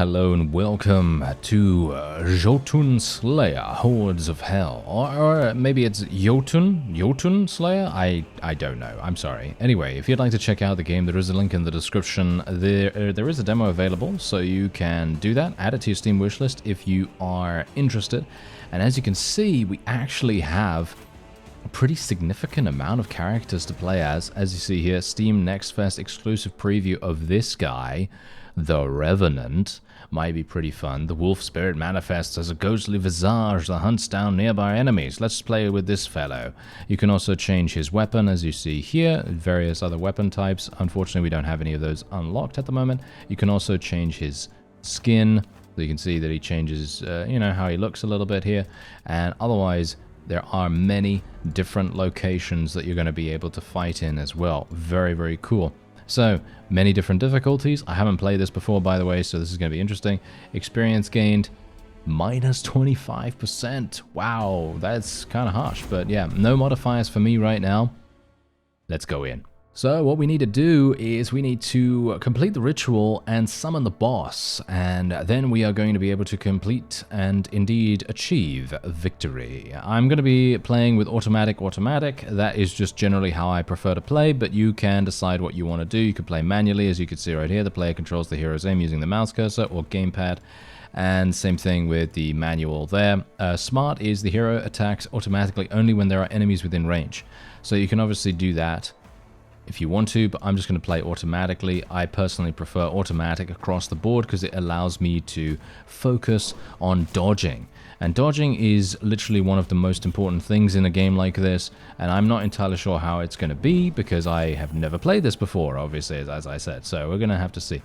Hello and welcome to Jotunnslayer, Hordes of Hel. Or maybe it's Jotunnslayer? I don't know, I'm sorry. Anyway, if you'd like to check out the game, there is a link in the description. There is a demo available, so you can do that. Add it to your Steam wishlist if you are interested. And as you can see, we actually have a pretty significant amount of characters to play as you see here. Steam Next Fest exclusive preview of this guy, the Revenant, might be pretty fun. The wolf spirit manifests as a ghostly visage that hunts down nearby enemies. Let's play with this fellow. You can also change his weapon, as you see here, various other weapon types. Unfortunately, we don't have any of those unlocked at the moment. You can also change his skin, so you can see that he changes, how he looks a little bit here. And otherwise, there are many different locations that you're going to be able to fight in as well. Very, very cool. So, many different difficulties. I haven't played this before, by the way, so this is going to be interesting. Experience gained, minus 25%. Wow, that's kind of harsh. But yeah, no modifiers for me right now. Let's go in. So what we need to do is we need to complete the ritual and summon the boss, and then we are going to be able to complete and indeed achieve victory. I'm going to be playing with automatic. That is just generally how I prefer to play, but you can decide what you want to do. You can play manually, as you can see right here. The player controls the hero's aim using the mouse cursor or gamepad, and same thing with the manual there. Smart is the hero attacks automatically only when there are enemies within range. So you can obviously do that if you want to, but I'm just going to play automatically. I personally prefer automatic across the board because it allows me to focus on dodging. And dodging is literally one of the most important things in a game like this, and I'm not entirely sure how it's going to be because I have never played this before, obviously, as I said. So we're going to have to see.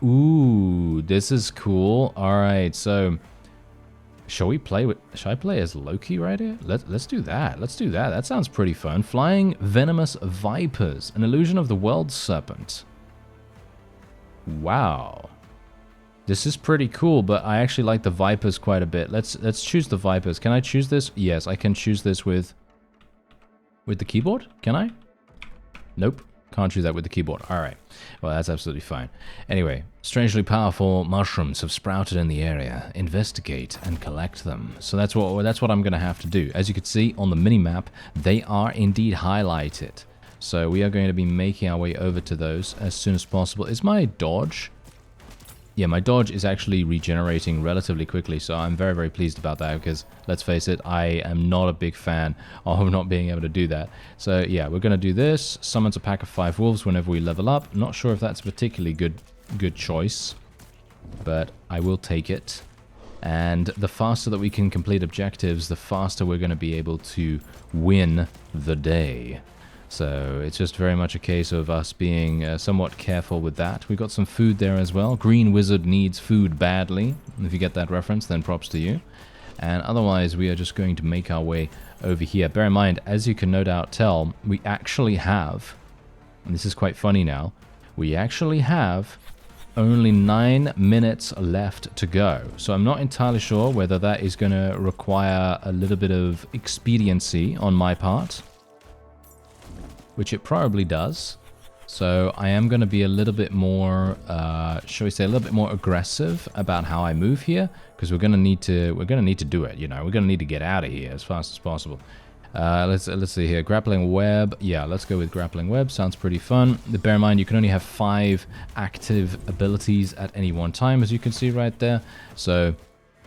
Ooh, this is cool. Alright, so should I play as Loki right here? Let's do that. Let's do that. That sounds pretty fun. Flying venomous vipers, an illusion of the world serpent. Wow. This is pretty cool, but I actually like the vipers quite a bit. Let's choose the vipers. Can I choose this? Yes, I can choose this with the keyboard. Can I? Nope. Can't choose that with the keyboard. Alright. Well, that's absolutely fine. Anyway, strangely powerful mushrooms have sprouted in the area. Investigate and collect them. So that's what I'm going to have to do. As you can see on the minimap, they are indeed highlighted. So we are going to be making our way over to those as soon as possible. Is my dodge? Yeah, my dodge is actually regenerating relatively quickly, so I'm very, very pleased about that because, let's face it, I am not a big fan of not being able to do that. So yeah, we're going to do this. Summons a pack of 5 wolves whenever we level up. Not sure if that's a particularly good choice, but I will take it. And the faster that we can complete objectives, the faster we're going to be able to win the day. So it's just very much a case of us being somewhat careful with that. We've got some food there as well. Green Wizard needs food badly. If you get that reference, then props to you. And otherwise, we are just going to make our way over here. Bear in mind, as you can no doubt tell, we actually have, and this is quite funny now, we actually have only 9 minutes left to go. So I'm not entirely sure whether that is going to require a little bit of expediency on my part, which it probably does. So I am going to be a little bit more, shall we say, a little bit more aggressive about how I move here, because we're going to need to do it. We're going to need to get out of here as fast as possible. Let's see here. Grappling web. Yeah, let's go with grappling web. Sounds pretty fun. Bear in mind, you can only have 5 active abilities at any one time, as you can see right there. So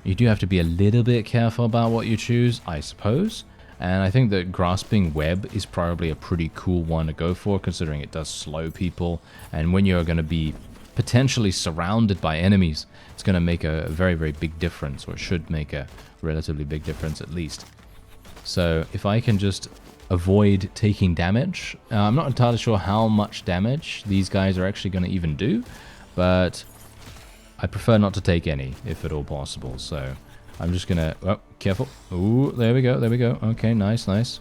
you do have to be a little bit careful about what you choose, I suppose. And I think that grasping web is probably a pretty cool one to go for, considering it does slow people. And when you're going to be potentially surrounded by enemies, it's going to make a very, very big difference, or should make a relatively big difference at least. So if I can just avoid taking damage, I'm not entirely sure how much damage these guys are actually going to even do, but I prefer not to take any, if at all possible. So I'm just gonna, oh, careful. Ooh, there we go, there we go. Okay, nice, nice.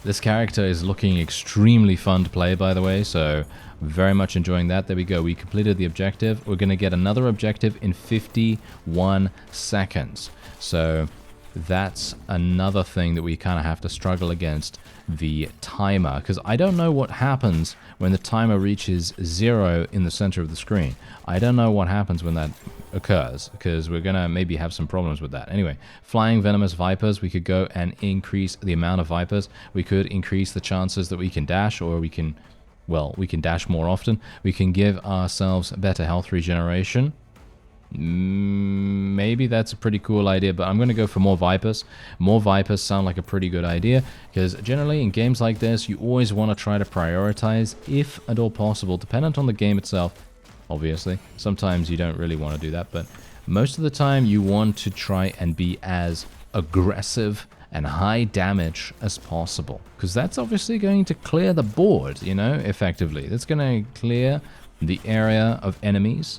This character is looking extremely fun to play, by the way, so very much enjoying that. There we go, we completed the objective. We're gonna get another objective in 51 seconds. So that's another thing that we kind of have to struggle against, the timer, because I don't know what happens when the timer reaches 0 in the center of the screen. I don't know what happens when that occurs, because we're gonna maybe have some problems with that. Anyway, flying venomous vipers, we could go and increase the amount of vipers. We could increase the chances that we can dash, or we can, well, we can dash more often. We can give ourselves better health regeneration. Maybe that's a pretty cool idea, but I'm going to go for more vipers. More vipers sound like a pretty good idea, because generally in games like this, you always want to try to prioritize, if at all possible, dependent on the game itself, obviously. Sometimes you don't really want to do that, but most of the time you want to try and be as aggressive and high damage as possible, because that's obviously going to clear the board, you know, effectively. That's going to clear the area of enemies,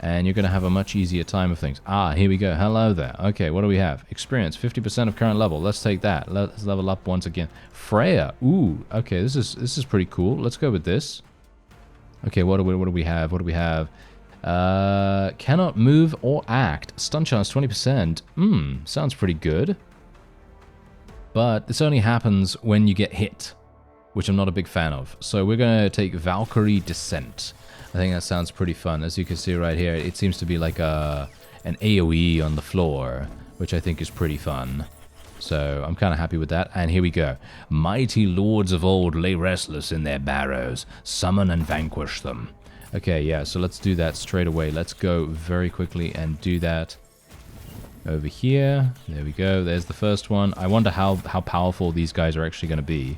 and you're going to have a much easier time of things. Ah, here we go. Hello there. Okay, what do we have? Experience, 50% of current level. Let's take that. Let's level up once again. Freya. Ooh, okay, this is pretty cool. Let's go with this. Okay, what do we have? What do we have? Cannot move or act. Stun chance 20%. Sounds pretty good. But this only happens when you get hit, which I'm not a big fan of. So we're going to take Valkyrie Descent. I think that sounds pretty fun. As you can see right here, it seems to be like an AoE on the floor, which I think is pretty fun. So I'm kind of happy with that. And here we go. Mighty lords of old lay restless in their barrows. Summon and vanquish them. Okay, yeah, so let's do that straight away. Let's go very quickly and do that over here. There we go. There's the first one. I wonder how powerful these guys are actually going to be.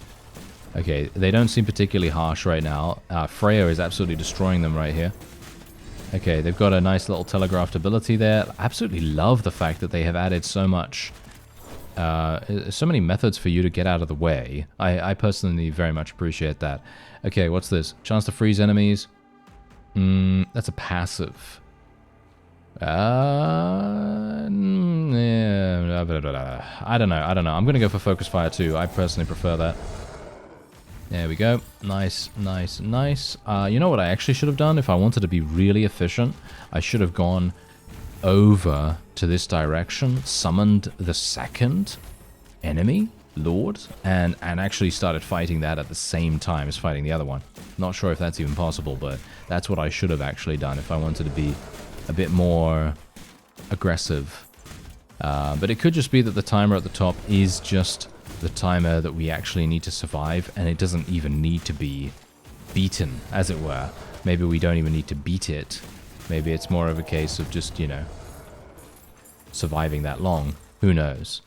Okay, they don't seem particularly harsh right now. Freya is absolutely destroying them right here. Okay, they've got a nice little telegraphed ability there. I absolutely love the fact that they have added so much, so many methods for you to get out of the way. I personally very much appreciate that. Okay, what's this? Chance to freeze enemies. That's a passive. Yeah, I don't know. I'm going to go for Focus Fire too. I personally prefer that. There we go. Nice, nice, nice. You know what I actually should have done if I wanted to be really efficient? I should have gone over to this direction, summoned the second enemy, Lord, and actually started fighting that at the same time as fighting the other one. Not sure if that's even possible, but that's what I should have actually done if I wanted to be a bit more aggressive. But it could just be that the timer at the top is just the timer that we actually need to survive, and it doesn't even need to be beaten, as it were. Maybe we don't even need to beat it. Maybe it's more of a case of just, you know, surviving that long. Who knows?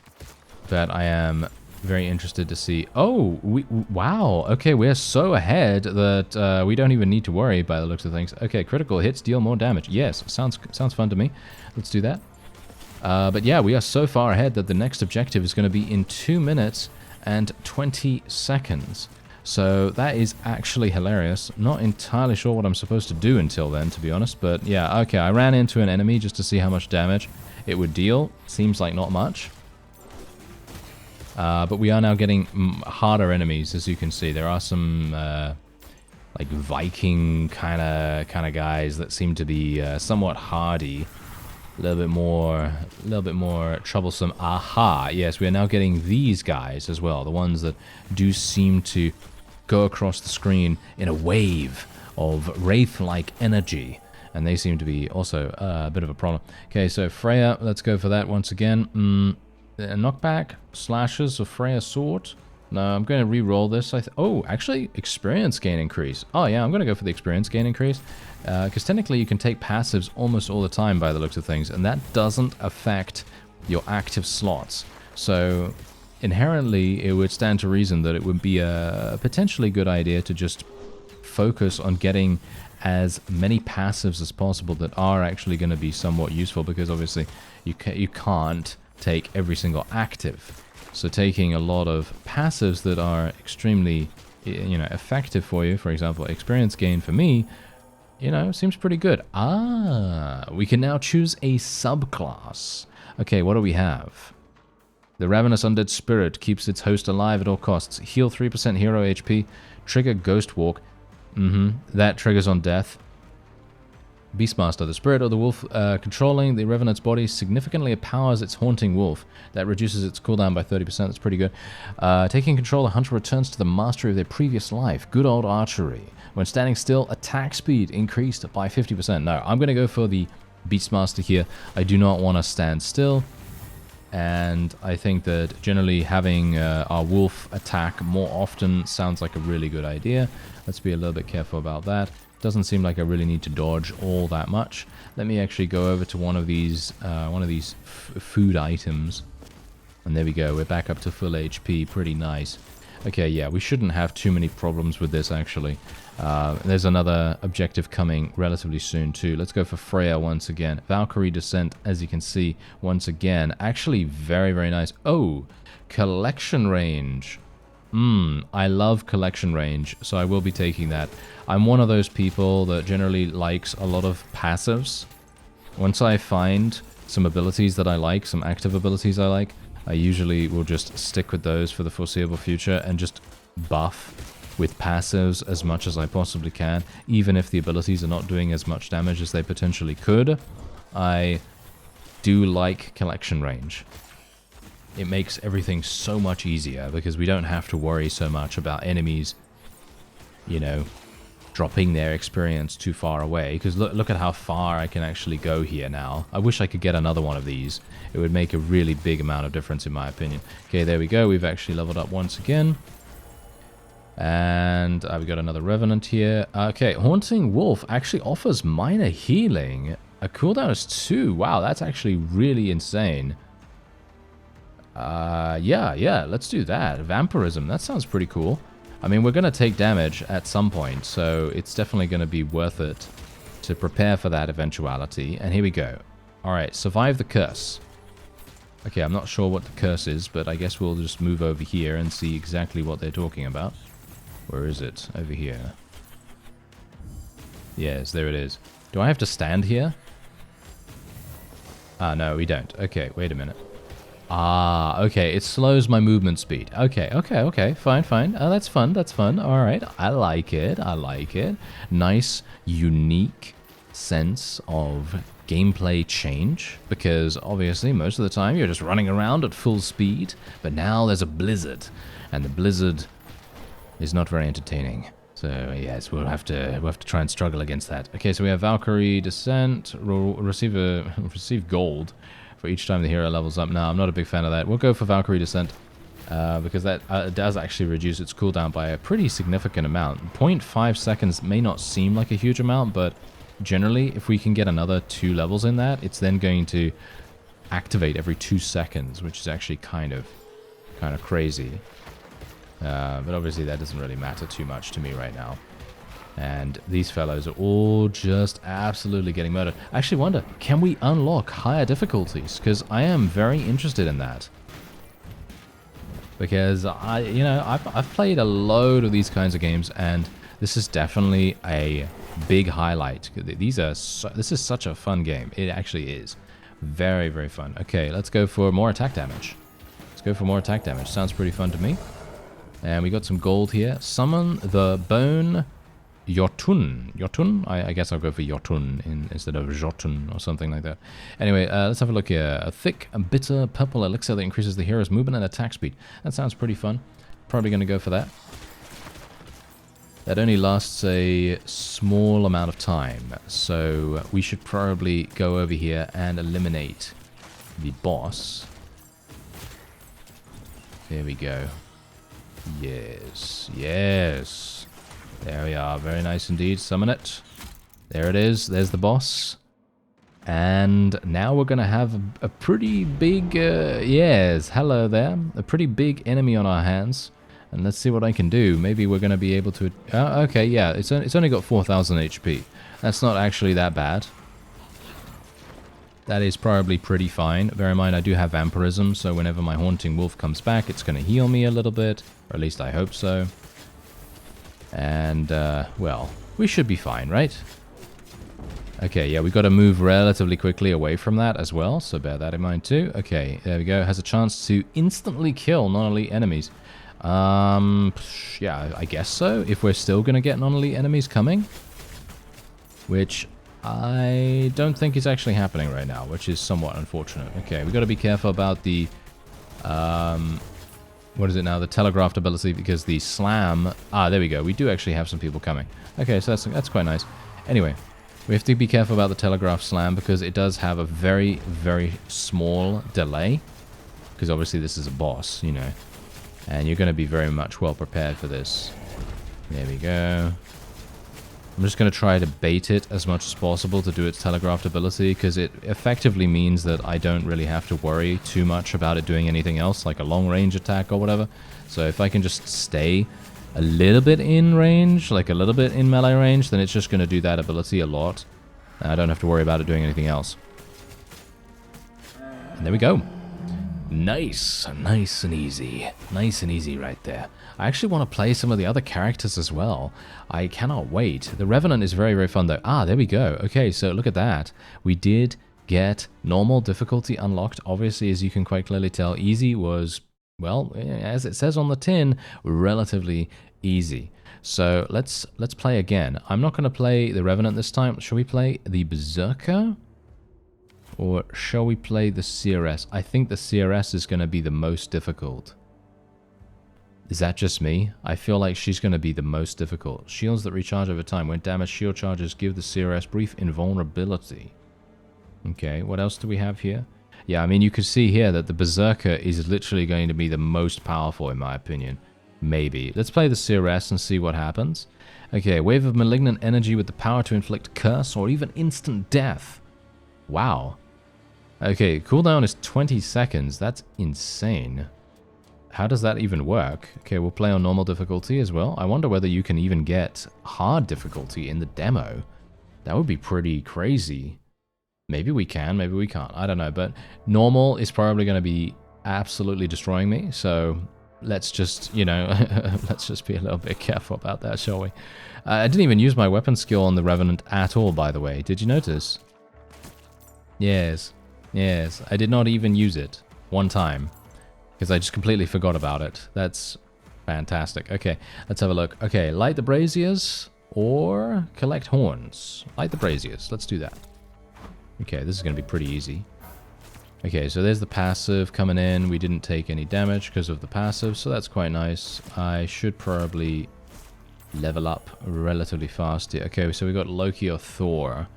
But I am very interested to see... Oh, wow. Okay, we're so ahead that we don't even need to worry by the looks of things. Okay, critical hits deal more damage. Yes, sounds fun to me. Let's do that. But yeah, we are so far ahead that the next objective is going to be in 2 minutes and 20 seconds. So that is actually hilarious. Not entirely sure what I'm supposed to do until then, to be honest. But yeah, okay, I ran into an enemy just to see how much damage it would deal. Seems like not much. But we are now getting harder enemies, as you can see. There are some like Viking kind of guys that seem to be somewhat hardy. A little bit more troublesome. Aha, yes, we are now getting these guys as well. The ones that do seem to go across the screen in a wave of wraith-like energy. And they seem to be also a bit of a problem. Okay, so Freya, let's go for that once again. Knockback, slashes of Freya sword. No, I'm going to re-roll this. Oh, actually, experience gain increase. Oh yeah, I'm going to go for the experience gain increase. Because technically you can take passives almost all the time by the looks of things, and that doesn't affect your active slots. So inherently it would stand to reason that it would be a potentially good idea to just focus on getting as many passives as possible that are actually going to be somewhat useful, because obviously you can't take every single active. So taking a lot of passives that are extremely, you know, effective for you, for example, experience gain for me, you know, seems pretty good. Ah, we can now choose a subclass. Okay, what do we have? The Ravenous Undead Spirit keeps its host alive at all costs. Heal 3% hero HP. Trigger Ghost Walk. That triggers on death. Beastmaster, the spirit of the wolf controlling the revenant's body significantly empowers its haunting wolf. That reduces its cooldown by 30%. That's pretty good. Taking control, the hunter returns to the mastery of their previous life. Good old archery. When standing still, attack speed increased by 50%. No, I'm going to go for the Beastmaster here. I do not want to stand still. And I think that generally having our wolf attack more often sounds like a really good idea. Let's be a little bit careful about that. Doesn't seem like I really need to dodge all that much. Let me actually go over to one of these food items. And there we go. We're back up to full HP. Pretty nice. Okay, yeah, we shouldn't have too many problems with this, actually. There's another objective coming relatively soon, too. Let's go for Freya once again. Valkyrie Descent, as you can see, once again. Actually, very, very nice. Oh, collection range. I love collection range, so I will be taking that. I'm one of those people that generally likes a lot of passives. Once I find some abilities that I like, some active abilities I like, I usually will just stick with those for the foreseeable future and just buff with passives as much as I possibly can, even if the abilities are not doing as much damage as they potentially could. I do like collection range. It makes everything so much easier because we don't have to worry so much about enemies, you know, dropping their experience too far away. Because look at how far I can actually go here now. I wish I could get another one of these. It would make a really big amount of difference in my opinion. Okay, there we go. We've actually leveled up once again. And we got another Revenant here. Okay, Haunting Wolf actually offers minor healing. A cooldown is 2. Wow, that's actually really insane. Yeah, let's do that. Vampirism, that sounds pretty cool. I mean, we're going to take damage at some point, so it's definitely going to be worth it to prepare for that eventuality. And here we go. Alright, survive the curse. Okay, I'm not sure what the curse is, but I guess we'll just move over here and see exactly what they're talking about. Where is it? Over here. Yes, there it is. Do I have to stand here? No, we don't. Okay, wait a minute. Okay, it slows my movement speed. Okay, fine. That's fun. Alright, I like it. Nice, unique sense of gameplay change, because obviously most of the time you're just running around at full speed, but now there's a blizzard, and the blizzard is not very entertaining. So yes, we'll have to try and struggle against that. Okay, so we have Valkyrie Descent, receive gold for each time the hero levels up. No, I'm not a big fan of that. We'll go for Valkyrie Descent because that does actually reduce its cooldown by a pretty significant amount. 0.5 seconds may not seem like a huge amount, but generally, if we can get another 2 levels in that, it's then going to activate every 2 seconds, which is actually kind of crazy. But obviously that doesn't really matter too much to me right now. And these fellows are all just absolutely getting murdered. I actually wonder, can we unlock higher difficulties? Because I am very interested in that. Because I've played a load of these kinds of games, and this is definitely a big highlight. This is such a fun game. It actually is. Very, very fun. Okay, let's go for more attack damage. Sounds pretty fun to me. And we got some gold here. Summon the bone Jotun. I guess I'll go for Jotun instead of Jotun or something like that. Anyway, let's have a look here. A thick, bitter purple elixir that increases the hero's movement and attack speed. That sounds pretty fun. Probably going to go for that. That only lasts a small amount of time, so we should probably go over here and eliminate the boss. There we go. Yes. There we are. Very nice indeed. Summon it. There it is. There's the boss. And now we're going to have a pretty big... yes, hello there. A pretty big enemy on our hands. And let's see what I can do. Maybe we're going to be able to... okay, yeah. It's only got 4,000 HP. That's not actually that bad. That is probably pretty fine. Bear in mind, I do have vampirism, so whenever my Haunting Wolf comes back, it's going to heal me a little bit. Or at least I hope so. And, well, we should be fine, right? Okay, yeah, we got to move relatively quickly away from that as well, so bear that in mind too. Okay, there we go. Has a chance to instantly kill non-elite enemies. Yeah, I guess so. If we're still going to get non-elite enemies coming. Which... I don't think it's actually happening right now, which is somewhat unfortunate. Okay, we got to be careful about the, what is it now? The telegraphed ability, because the slam... Ah, there we go. We do actually have some people coming. Okay, so that's quite nice. Anyway, we have to be careful about the telegraph slam, because it does have a very, very small delay. Because obviously this is a boss, you know. And you're going to be very much well prepared for this. There we go. I'm just going to try to bait it as much as possible to do its telegraphed ability, because it effectively means that I don't really have to worry too much about it doing anything else, like a long-range attack or whatever. So if I can just stay a little bit in range, like a little bit in melee range, then it's just going to do that ability a lot. And I don't have to worry about it doing anything else. And there we go. Nice. Nice and easy. Nice and easy right there. I actually want to play some of the other characters as well. I cannot wait. The Revenant is very, very fun though. Ah, there we go. Okay, so look at that. We did get normal difficulty unlocked. Obviously, as you can quite clearly tell, easy was, well, as it says on the tin, relatively easy. So let's play again. I'm not going to play the Revenant this time. Shall we play the Berserker? Or shall we play the Seeress? I think the Seeress is going to be the most difficult. Is that just me? I feel like she's going to be the most difficult. Shields that recharge over time. When damaged, shield charges give the Seeress brief invulnerability. Okay, what else do we have here? Yeah, I mean, you can see here that the Berserker is literally going to be the most powerful, in my opinion. Maybe. Let's play the Seeress and see what happens. Okay, wave of malignant energy with the power to inflict curse or even instant death. Wow. Okay, cooldown is 20 seconds. That's insane. How does that even work? Okay, we'll play on normal difficulty as well. I wonder whether you can even get hard difficulty in the demo. That would be pretty crazy. Maybe we can, maybe we can't. I don't know, but normal is probably going to be absolutely destroying me. So let's just, you know, let's just be a little bit careful about that, shall we? I didn't even use my weapon skill on the Revenant at all, by the way. Did you notice? Yes, yes. I did not even use it one time. Because I just completely forgot about it. That's fantastic. Okay, let's have a look. Okay, light the braziers or collect horns. Light the braziers. Let's do that. Okay, this is going to be pretty easy. Okay, so there's the passive coming in. We didn't take any damage because of the passive, so that's quite nice. I should probably level up relatively fast here. Okay, so we got Loki or Thor.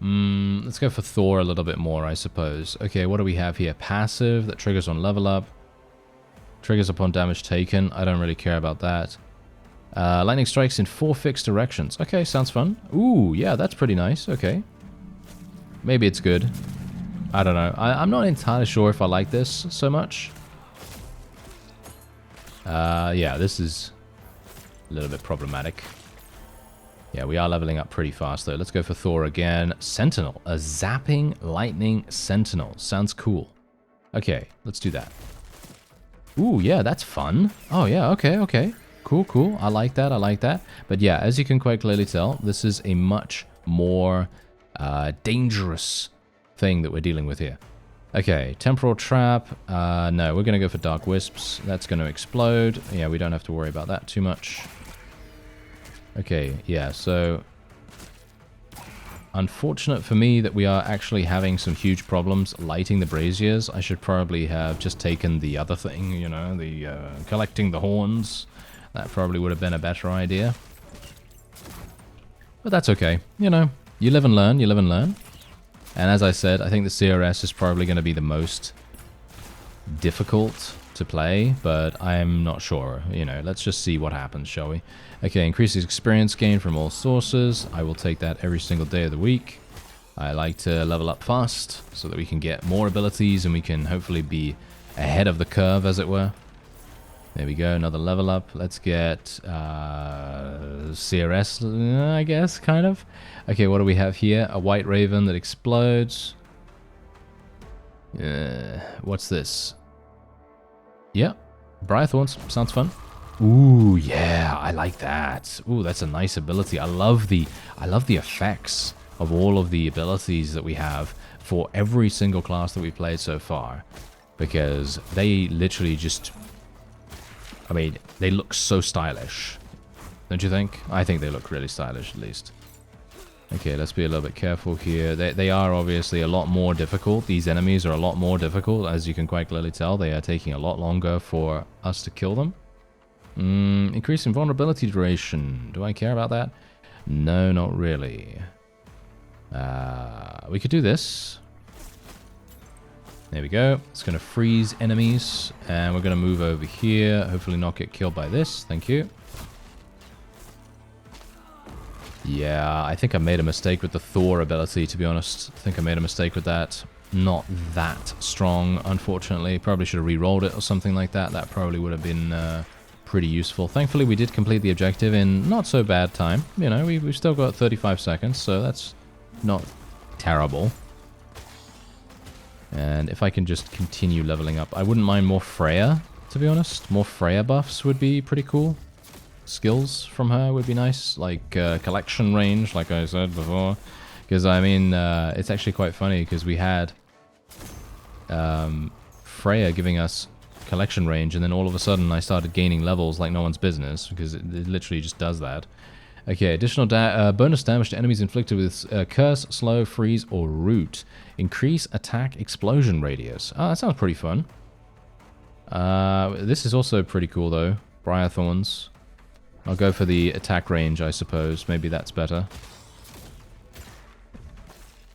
Let's go for Thor a little bit more, I suppose. Okay, what do we have here? Passive that triggers on level up. Triggers upon damage taken. I don't really care about that. Lightning strikes in 4 fixed directions. Okay, sounds fun. Ooh, yeah, that's pretty nice. Okay. Maybe it's good. I don't know. I'm not entirely sure if I like this so much. Yeah, this is a little bit problematic. Yeah, we are leveling up pretty fast, though. Let's go for Thor again. Sentinel. A zapping lightning sentinel. Sounds cool. Okay, let's do that. Ooh, yeah, that's fun. Oh, yeah, okay, okay. Cool, cool. I like that, I like that. But yeah, as you can quite clearly tell, this is a much more dangerous thing that we're dealing with here. Okay, temporal trap. No, we're going to go for dark wisps. That's going to explode. Yeah, we don't have to worry about that too much. Okay, yeah, so unfortunate for me that we are actually having some huge problems lighting the braziers. I should probably have just taken the other thing, you know, the collecting the horns. That probably would have been a better idea. But that's okay. You know, you live and learn, you live and learn. And as I said, I think the Seeress is probably going to be the most difficult to play, but I'm not sure. You know, let's just see what happens, shall we? Okay, increases experience gain from all sources. I will take that every single day of the week. I like to level up fast so that we can get more abilities and we can hopefully be ahead of the curve, as it were. There we go, another level up. Let's get Seeress, I guess, kind of. Okay, what do we have here? A white raven that explodes. What's this? Yeah, Briarthorns. Sounds fun. Ooh, yeah, I like that. Ooh, that's a nice ability. I love the effects of all of the abilities that we have for every single class that we've played so far. Because they literally just... I mean, they look so stylish. Don't you think? I think they look really stylish, at least. Okay, let's be a little bit careful here. They are obviously a lot more difficult. These enemies are a lot more difficult, as you can quite clearly tell. They are taking a lot longer for us to kill them. Increase in vulnerability duration. Do I care about that? No, not really. We could do this. There we go. It's going to freeze enemies. And we're going to move over here. Hopefully not get killed by this. Thank you. Yeah, I think I made a mistake with the Thor ability, to be honest. I think I made a mistake with that. Not that strong, unfortunately. Probably should have re-rolled it or something like that. That probably would have been pretty useful. Thankfully, we did complete the objective in not so bad time. You know, we've still got 35 seconds, so that's not terrible. And if I can just continue leveling up, I wouldn't mind more Freya, to be honest. More Freya buffs would be pretty cool. Skills from her would be nice, like collection range, like I said before. Because, I mean, it's actually quite funny, because we had Freya giving us collection range, and then all of a sudden I started gaining levels like no one's business, because it literally just does that. Okay, additional bonus damage to enemies inflicted with Curse, Slow, Freeze, or Root. Increase attack explosion radius. Oh, that sounds pretty fun. This is also pretty cool, though. Briar Thorns. I'll go for the attack range, I suppose. Maybe that's better.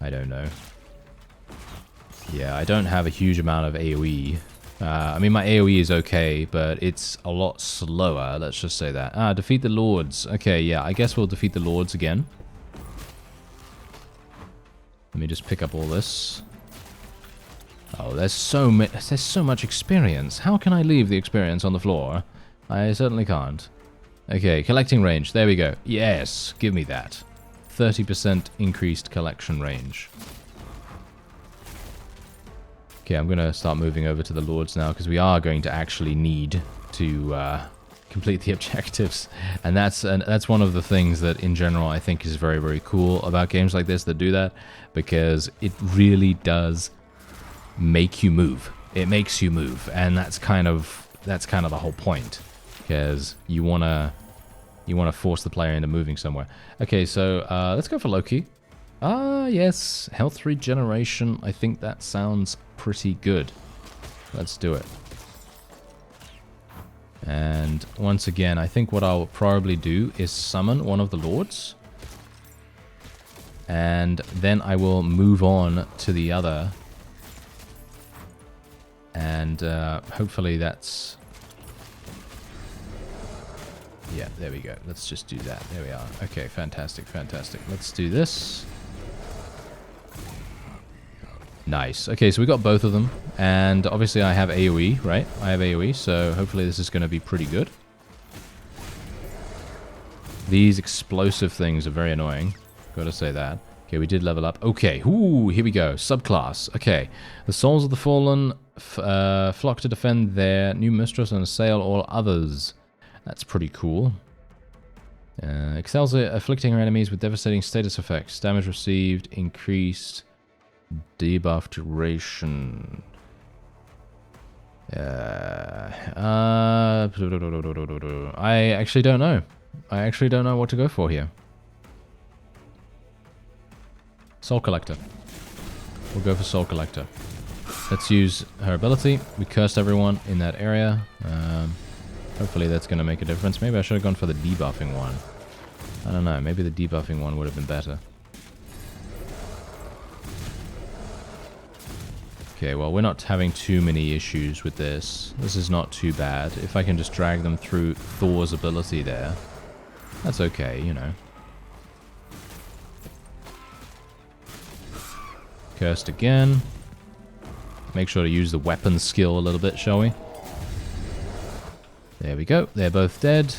I don't know. Yeah, I don't have a huge amount of AoE. I mean, my AoE is okay, but it's a lot slower, let's just say that. Defeat the Lords. Okay, yeah, I guess we'll defeat the Lords again. Let me just pick up all this. Oh, there's so much experience. How can I leave the experience on the floor? I certainly can't. Okay, collecting range. There we go. Yes, give me that. 30% increased collection range. Okay, I'm going to start moving over to the Lords now, because we are going to actually need to complete the objectives. And that's one of the things that, in general, I think is very, very cool about games like this that do that, because it really does make you move. It makes you move, and that's kind of the whole point, because you want to force the player into moving somewhere. Okay, so let's go for Loki. Yes, health regeneration. I think that sounds pretty good. Let's do it. And once again, I think what I'll probably do is summon one of the Lords. And then I will move on to the other. And hopefully that's... Yeah, there we go. Let's just do that. There we are. Okay, fantastic, fantastic. Let's do this. Nice. Okay, so we got both of them. And obviously I have AoE, right? I have AoE, so hopefully this is going to be pretty good. These explosive things are very annoying. Gotta say that. Okay, we did level up. Okay, ooh, here we go. Subclass. Okay. The Souls of the Fallen flock to defend their new mistress and assail all others. That's pretty cool. Excels at afflicting her enemies with devastating status effects. Damage received increased. Debuff duration. I actually don't know. I actually don't know what to go for here. Soul Collector. We'll go for Soul Collector. Let's use her ability. We cursed everyone in that area. Hopefully that's going to make a difference. Maybe I should have gone for the debuffing one. I don't know. Maybe the debuffing one would have been better. Okay, well, we're not having too many issues with this. This is not too bad. If I can just drag them through Thor's ability there, that's okay, you know. Cursed again. Make sure to use the weapon skill a little bit, shall we? There we go. They're both dead.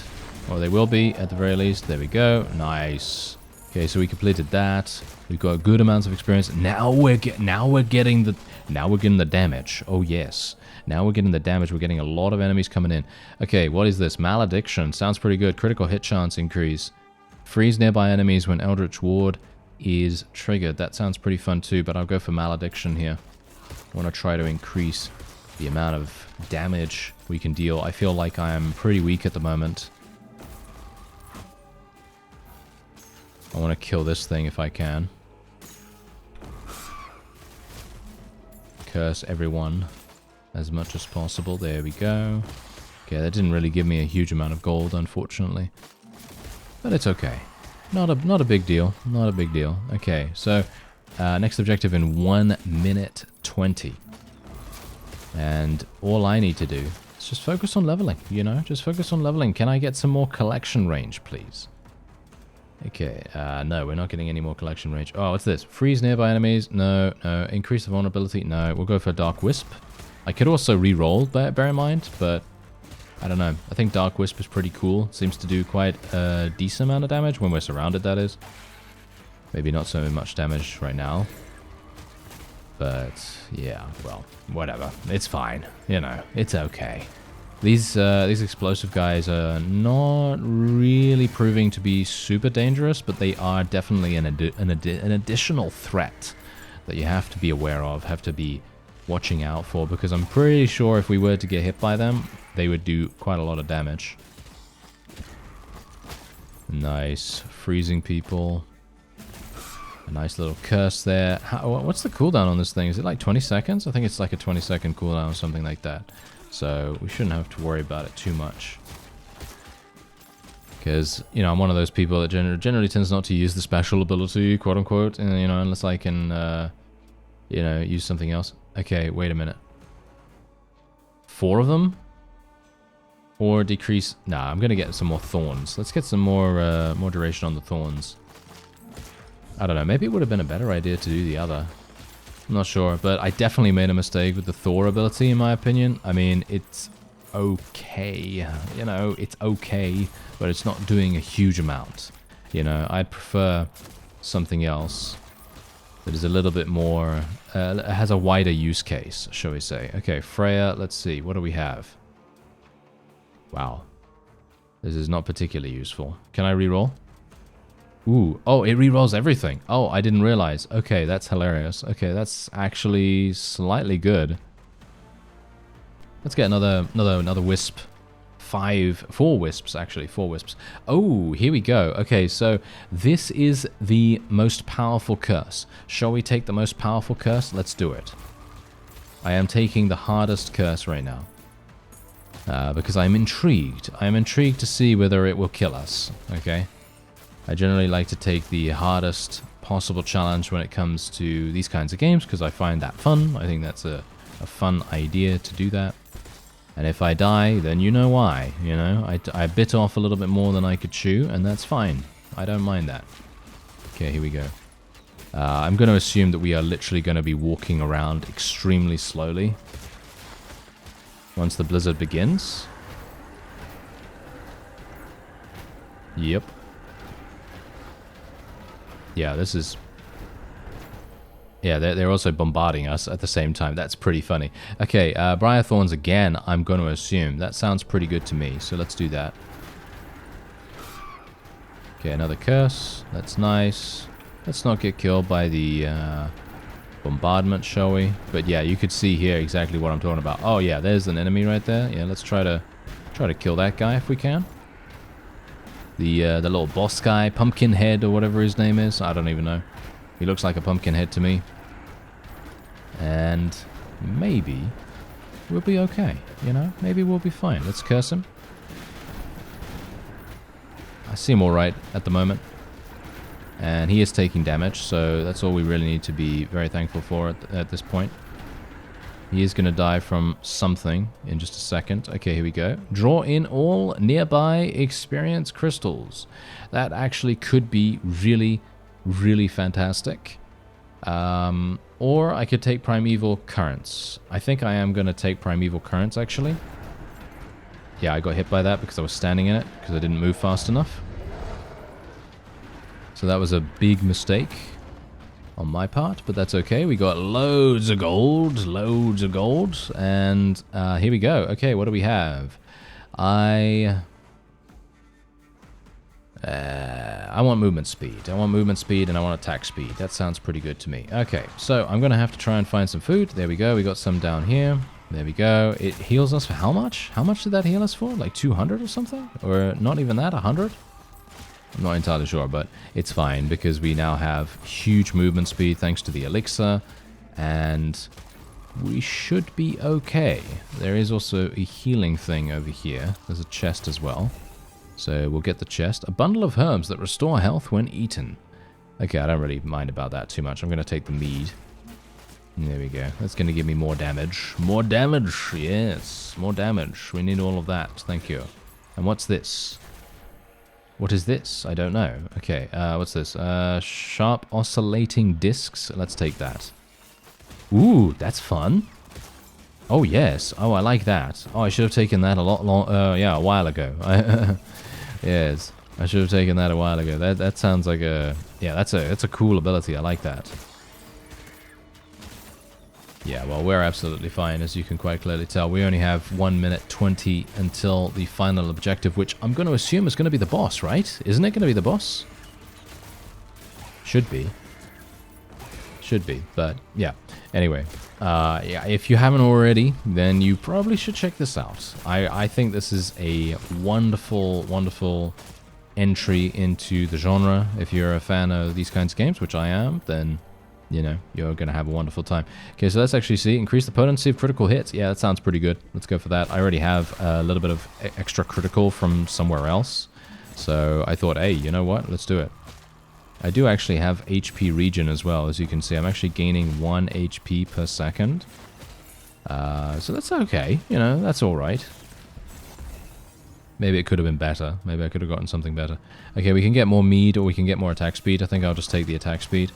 Or they will be, at the very least. There we go. Nice. Okay, so we completed that. We've got good amounts of experience. Now we're getting the damage. Oh yes. Now we're getting the damage. We're getting a lot of enemies coming in. Okay, what is this? Malediction. Sounds pretty good. Critical hit chance increase. Freeze nearby enemies when Eldritch Ward is triggered. That sounds pretty fun too, but I'll go for Malediction here. I want to try to increase the amount of damage we can deal. I feel like I'm pretty weak at the moment. I want to kill this thing if I can. Curse everyone as much as possible. There we go. Okay, that didn't really give me a huge amount of gold, unfortunately. But it's okay. Not a big deal. Not a big deal. Okay, so next objective in 1 minute 20. And all I need to do is just focus on leveling, you know? Just focus on leveling. Can I get some more collection range, please? Okay, no, we're not getting any more collection range. Oh, what's this? Freeze nearby enemies? No, no. Increase the vulnerability? No. We'll go for Dark Wisp. I could also re-roll, bear in mind, but I don't know. I think Dark Wisp is pretty cool. Seems to do quite a decent amount of damage when we're surrounded, that is. Maybe not so much damage right now. But, yeah, well, whatever. It's fine. You know, it's okay. These explosive guys are not really proving to be super dangerous, but they are definitely an additional threat that you have to be aware of, have to be watching out for, because I'm pretty sure if we were to get hit by them, they would do quite a lot of damage. Nice. Freezing people. A nice little curse there. What's the cooldown on this thing? Is it like 20 seconds? I think it's like a 20-second cooldown or something like that. So we shouldn't have to worry about it too much. Because, you know, I'm one of those people that generally tends not to use the special ability, quote-unquote, you know, unless I can, you know, use something else. Okay, wait a minute. 4 of them? Or decrease... Nah, I'm going to get some more thorns. Let's get some more duration on the thorns. I don't know, maybe it would have been a better idea to do the other. I'm not sure, but I definitely made a mistake with the Thor ability, in my opinion. I mean, it's okay. You know, it's okay, but it's not doing a huge amount. You know, I'd prefer something else that is a little bit more... has a wider use case, shall we say. Okay, Freya, let's see. What do we have? Wow. This is not particularly useful. Can I reroll? Ooh, oh, it rerolls everything. Oh, I didn't realize. Okay, that's hilarious. Okay, that's actually slightly good. Let's get another wisp. 4 wisps, actually. 4 wisps. Oh, here we go. Okay, so this is the most powerful curse. Shall we take the most powerful curse? Let's do it. I am taking the hardest curse right now. Because I'm intrigued. I am intrigued to see whether it will kill us. Okay? I generally like to take the hardest possible challenge when it comes to these kinds of games, because I find that fun. I think that's a fun idea to do that. And if I die, then you know why, you know? I bit off a little bit more than I could chew, and that's fine. I don't mind that. Okay, here we go. I'm going to assume that we are literally going to be walking around extremely slowly once the blizzard begins. Yep. Yeah, this is... Yeah, they're also bombarding us at the same time. That's pretty funny. Okay, Briar Thorns again, I'm going to assume. That sounds pretty good to me, so let's do that. Okay, another curse. That's nice. Let's not get killed by the bombardment, shall we? But yeah, you could see here exactly what I'm talking about. Oh yeah, there's an enemy right there. Yeah, let's try to kill that guy if we can. The little boss guy, Pumpkinhead or whatever his name is. I don't even know. He looks like a pumpkin head to me. And maybe we'll be okay, you know? Maybe we'll be fine. Let's curse him. I see him alright at the moment. And he is taking damage, so that's all we really need to be very thankful for at this point. He is going to die from something in just a second. Okay, here we go. Draw in all nearby experience crystals. That actually could be really... really fantastic. Or I could take Primeval Currents. I think I am going to take Primeval Currents, actually. Yeah, I got hit by that because I was standing in it, because I didn't move fast enough. So that was a big mistake on my part, but that's okay. We got loads of gold, and here we go. Okay, what do we have? I want movement speed. I want movement speed and I want attack speed. That sounds pretty good to me. Okay, so I'm going to have to try and find some food. There we go. We got some down here. There we go. It heals us for how much? How much did that heal us for? Like 200 or something? Or not even that? 100? I'm not entirely sure, but it's fine because we now have huge movement speed thanks to the elixir, and we should be okay. There is also a healing thing over here. There's a chest as well. So we'll get the chest. A bundle of herbs that restore health when eaten. Okay, I don't really mind about that too much. I'm going to take the mead. There we go. That's going to give me more damage. More damage, yes. More damage. We need all of that. Thank you. And what's this? What is this? I don't know. Okay, what's this? Sharp oscillating discs. Let's take that. Ooh, that's fun. Oh, yes. Oh, I like that. Oh, I should have taken that a while ago. Yes, I should have taken that a while ago. That sounds like a... Yeah, that's a cool ability. I like that. Yeah, well, we're absolutely fine, as you can quite clearly tell. We only have 1 minute 20 until the final objective, which I'm going to assume is going to be the boss, right? Isn't it going to be the boss? Should be. Should be, but yeah. Anyway, yeah, if you haven't already, then you probably should check this out. I think this is a wonderful, wonderful entry into the genre. If you're a fan of these kinds of games, which I am, then... you know, you're going to have a wonderful time. Okay, so let's actually see. Increase the potency of critical hits. Yeah, that sounds pretty good. Let's go for that. I already have a little bit of extra critical from somewhere else. So I thought, hey, you know what? Let's do it. I do actually have HP regen as well. As you can see, I'm actually gaining 1 HP per second. So that's okay. You know, that's all right. Maybe it could have been better. Maybe I could have gotten something better. Okay, we can get more mead or we can get more attack speed. I think I'll just take the attack speed.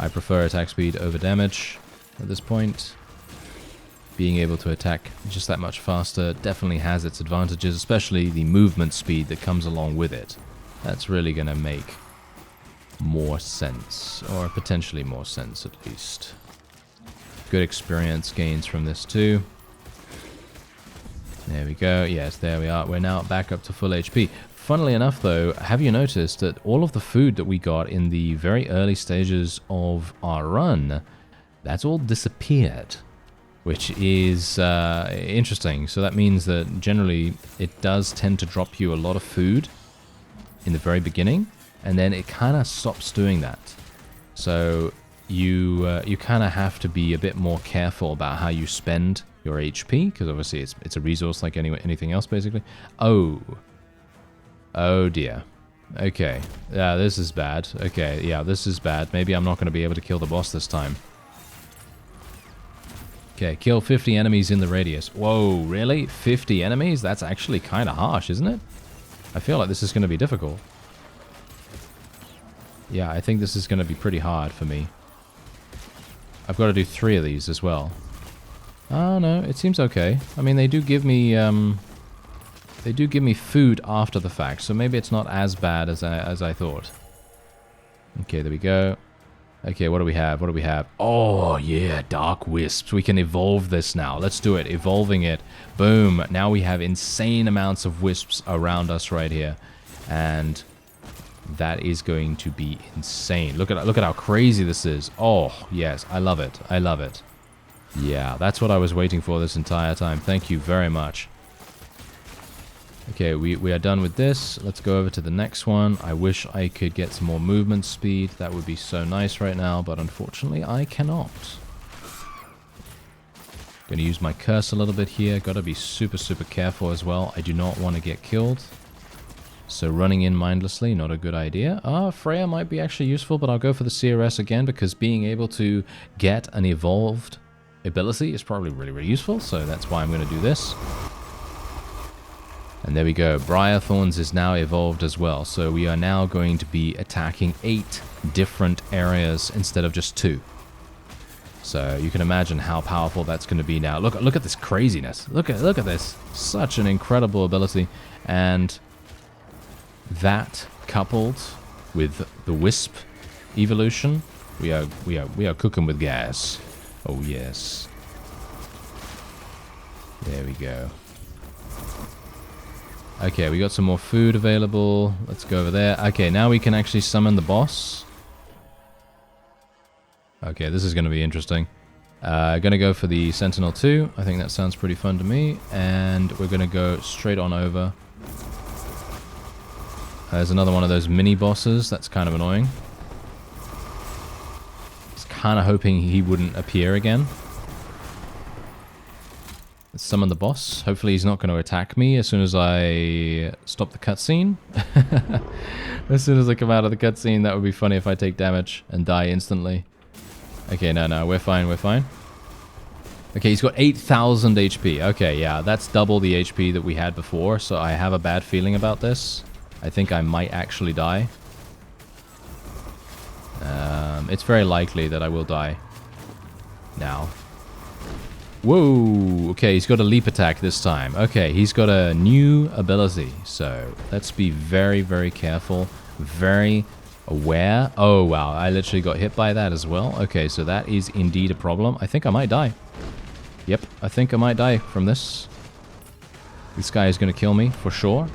I prefer attack speed over damage at this point. Being able to attack just that much faster definitely has its advantages, especially the movement speed that comes along with it. That's really going to make more sense, or potentially more sense at least. Good experience gains from this too. There we go. Yes, there we are. We're now back up to full HP. Funnily enough, though, have you noticed that all of the food that we got in the very early stages of our run, that's all disappeared, which is interesting. So that means that generally it does tend to drop you a lot of food in the very beginning, and then it kind of stops doing that. So you kind of have to be a bit more careful about how you spend your HP, because obviously it's a resource like anything else, basically. Oh dear. Okay. Yeah, this is bad. Okay, yeah, this is bad. Maybe I'm not going to be able to kill the boss this time. Okay, kill 50 enemies in the radius. Whoa, really? 50 enemies? That's actually kind of harsh, isn't it? I feel like this is going to be difficult. Yeah, I think this is going to be pretty hard for me. I've got to do 3 of these as well. Oh, no, it seems okay. I mean, they do give me food after the fact, so maybe it's not as bad as I thought. Okay, there we go. Okay, what do we have? What do we have? Oh, yeah, dark wisps. We can evolve this now. Let's do it. Evolving it. Boom. Now we have insane amounts of wisps around us right here. And that is going to be insane. Look at how crazy this is. Oh, yes. I love it. I love it. Yeah, that's what I was waiting for this entire time. Thank you very much. Okay, we are done with this. Let's go over to the next one. I wish I could get some more movement speed. That would be so nice right now, but unfortunately I cannot. Gonna use my curse a little bit here. Gotta be super, super careful as well. I do not want to get killed. So running in mindlessly, not a good idea. Freya might be actually useful, but I'll go for the Seeress again, because being able to get an evolved ability is probably really, really useful. So that's why I'm going to do this. And there we go. Briar Thorns is now evolved as well. So we are now going to be attacking 8 different areas instead of just 2. So you can imagine how powerful that's going to be now. Look at this craziness. Look at this. Such an incredible ability. And that coupled with the Wisp evolution, we are cooking with gas. Oh yes. There we go. Okay, we got some more food available. Let's go over there. Okay, now we can actually summon the boss. Okay, this is going to be interesting. Gonna go for the Sentinel 2. I think that sounds pretty fun to me. And we're going to go straight on over. There's another one of those mini bosses. That's kind of annoying. Just kind of hoping he wouldn't appear again. Let's summon the boss. Hopefully he's not going to attack me as soon as I stop the cutscene. As soon as I come out of the cutscene, that would be funny if I take damage and die instantly. Okay, no, we're fine, we're fine. Okay, he's got 8,000 HP. Okay, yeah, that's double the HP that we had before, so I have a bad feeling about this. I think I might actually die. It's very likely that I will die now. Whoa! Okay, he's got a leap attack this time. Okay, he's got a new ability, so let's be very, very careful. Very aware. Oh, wow, I literally got hit by that as well. Okay, so that is indeed a problem. I think I might die. Yep, I think I might die from this. This guy is going to kill me, for sure.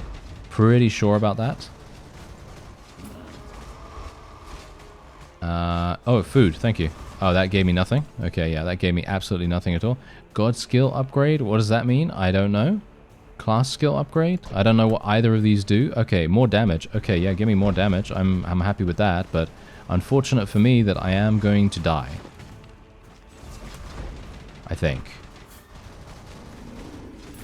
Pretty sure about that. Oh, food, thank you. Oh, that gave me nothing. Okay, yeah, that gave me absolutely nothing at all. God skill upgrade, what does that mean? I don't know. Class skill upgrade? I don't know what either of these do. Okay, more damage. Okay, yeah, give me more damage. I'm happy with that, but unfortunate for me that I am going to die. I think.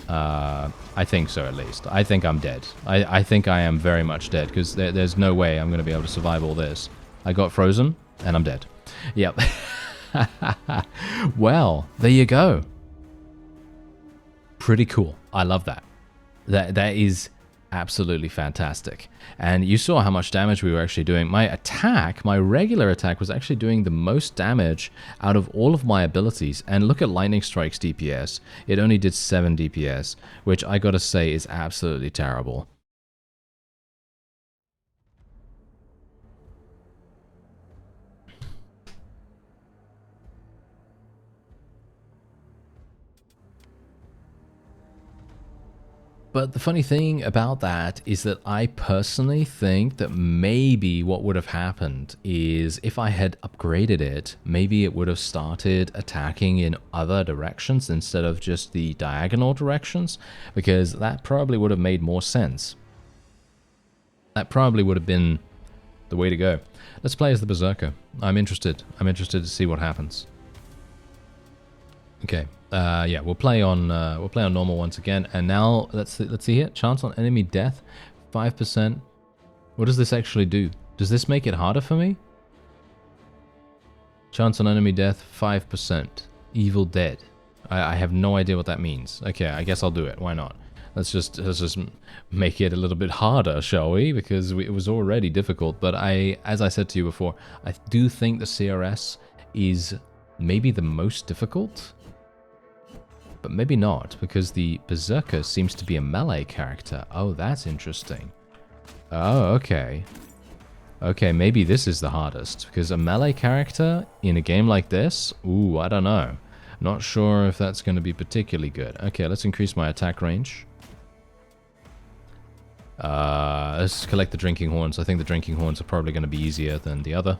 I think so, at least. I think I'm dead. I think I am very much dead, because there's no way I'm going to be able to survive all this. I got frozen, and I'm dead. Yep. Well, there you go. Pretty cool. I love that. That is absolutely fantastic. And you saw how much damage we were actually doing. My attack, my regular attack, was actually doing the most damage out of all of my abilities. And look at Lightning Strike's DPS. It only did 7 DPS, which I gotta say is absolutely terrible. But the funny thing about that is that I personally think that maybe what would have happened is if I had upgraded it, maybe it would have started attacking in other directions instead of just the diagonal directions, because that probably would have made more sense. That probably would have been the way to go. Let's play as the Berserker. I'm interested. I'm interested to see what happens. Okay. Yeah, we'll play on normal once again, and now let's see here. Chance on enemy death, 5%. What does this actually do? Does this make it harder for me? Chance on enemy death, 5%. Evil dead. I have no idea what that means. Okay, I guess I'll do it. Why not? Let's just make it a little bit harder, shall we? Because it was already difficult. But as I said to you before, I do think the Seeress is maybe the most difficult. But maybe not, because the Berserker seems to be a melee character. Oh, that's interesting. Oh, okay. Okay, maybe this is the hardest, because a melee character in a game like this? Ooh, I don't know. Not sure if that's going to be particularly good. Okay, let's increase my attack range. Let's collect the drinking horns. I think the drinking horns are probably going to be easier than the other.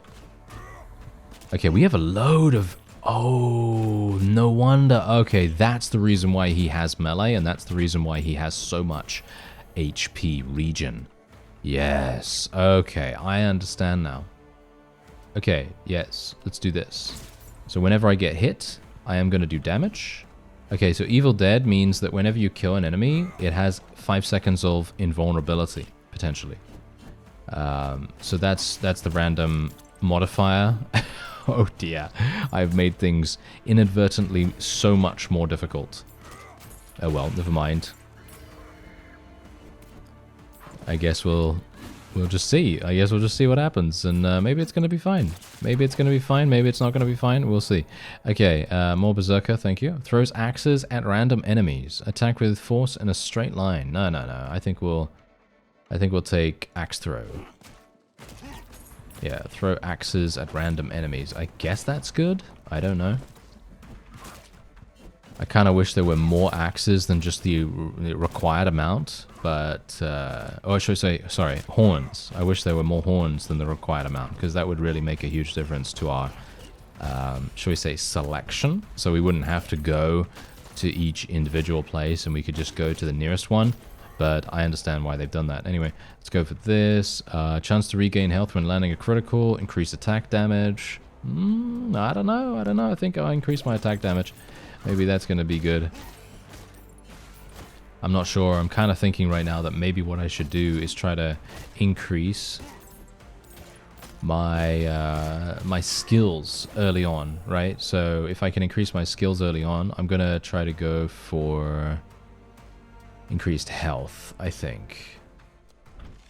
Okay, we have a load of... Oh, no wonder. Okay, that's the reason why he has melee, and that's the reason why he has so much HP regen. Yes. Okay, I understand now. Okay, yes. Let's do this. So whenever I get hit, I am going to do damage. Okay, so Evil Dead means that whenever you kill an enemy, it has 5 seconds of invulnerability, potentially. So that's the random modifier. Oh dear, I've made things inadvertently so much more difficult. Oh well, never mind. I guess we'll just see. I guess we'll just see what happens, and maybe it's going to be fine. Maybe it's going to be fine, maybe it's not going to be fine, we'll see. Okay, more Berserker, thank you. Throws axes at random enemies. Attack with force in a straight line. No, I think we'll take axe throw. Yeah, throw axes at random enemies. I guess that's good? I don't know. I kind of wish there were more axes than just the required amount, but... oh, should I say, sorry, horns. I wish there were more horns than the required amount, because that would really make a huge difference to our, should we say, selection? So we wouldn't have to go to each individual place, and we could just go to the nearest one. but I understand why they've done that. Anyway, let's go for this. Chance to regain health when landing a critical, increase attack damage. I don't know. I think I'll increase my attack damage. Maybe that's going to be good. I'm not sure. I'm kind of thinking right now that maybe what I should do is try to increase my my skills early on, right? So if I can increase my skills early on, I'm going to try to go for increased health, I think.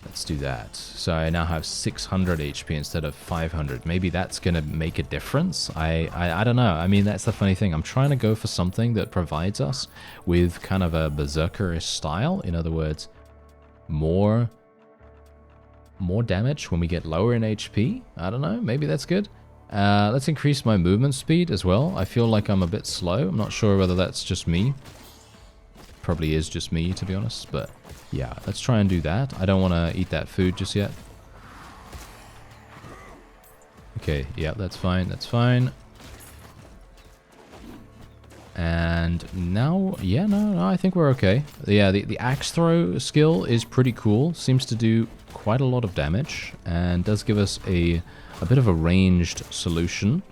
Let's do that. So I now have 600 HP instead of 500. Maybe that's going to make a difference. I don't know. I mean, that's the funny thing. I'm trying to go for something that provides us with kind of a Berserker-ish style. In other words, more damage when we get lower in HP. I don't know. Maybe that's good. Let's increase my movement speed as well. I feel like I'm a bit slow. I'm not sure whether that's just me. Probably is just me, to be honest, but yeah, let's try and do that. I don't want to eat that food just yet. Okay, yeah, that's fine, that's fine. And now, yeah, no, I think we're okay. Yeah, the axe throw skill is pretty cool. Seems to do quite a lot of damage and does give us a bit of a ranged solution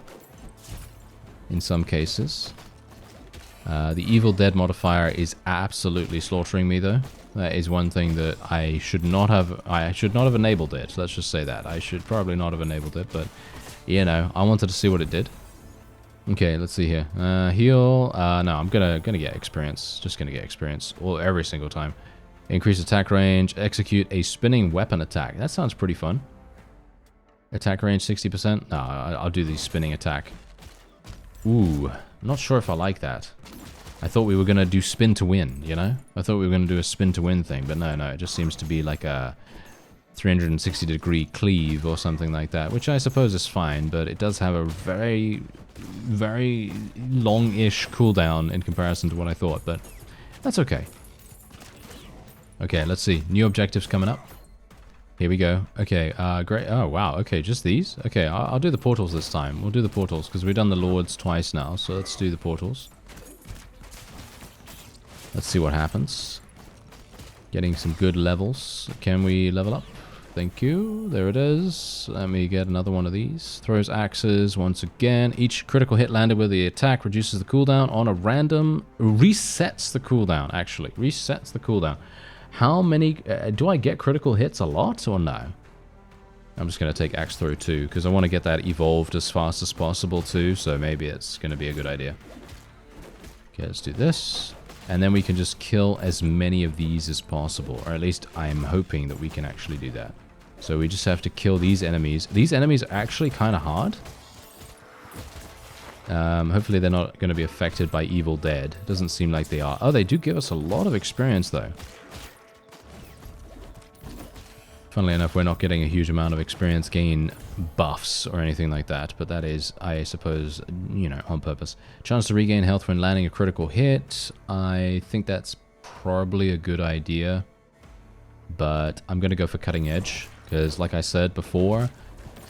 in some cases. The Evil Dead modifier is absolutely slaughtering me, though. That is one thing that I should not have enabled it. Let's just say that. I should probably not have enabled it, but, you know, I wanted to see what it did. Okay, let's see here. Heal. No, I'm gonna get experience. Just gonna get experience every single time. Increase attack range. Execute a spinning weapon attack. That sounds pretty fun. Attack range 60%. No, I'll do the spinning attack. Ooh, I'm not sure if I like that. I thought we were going to do spin to win, you know? I thought we were going to do a spin to win thing, but no, it just seems to be like a 360-degree cleave or something like that, which I suppose is fine, but it does have a very, very long-ish cooldown in comparison to what I thought, but that's okay. Okay, let's see. New objectives coming up. Here we go. Okay, great. Oh, wow. Okay, just these? Okay, I'll do the portals this time. We'll do the portals, because we've done the Lords twice now, so let's do the portals. Let's see what happens. Getting some good levels. Can we level up? Thank you. There it is. Let me get another one of these. Throws axes once again. Each critical hit landed with the attack reduces the cooldown on a random... Resets the cooldown, actually. Resets the cooldown. How many... do I get critical hits a lot or no? I'm just going to take axe throw too, because I want to get that evolved as fast as possible too, so maybe it's going to be a good idea. Okay, let's do this. And then we can just kill as many of these as possible, or at least I'm hoping that we can actually do that. So we just have to kill these enemies. These enemies are actually kind of hard. Hopefully they're not going to be affected by Evil Dead. Doesn't seem like they are. Oh, they do give us a lot of experience though. Funnily enough, we're not getting a huge amount of experience gain buffs or anything like that, but that is, I suppose, you know, on purpose. Chance to regain health when landing a critical hit. I think that's probably a good idea, but I'm going to go for cutting edge, because like I said before,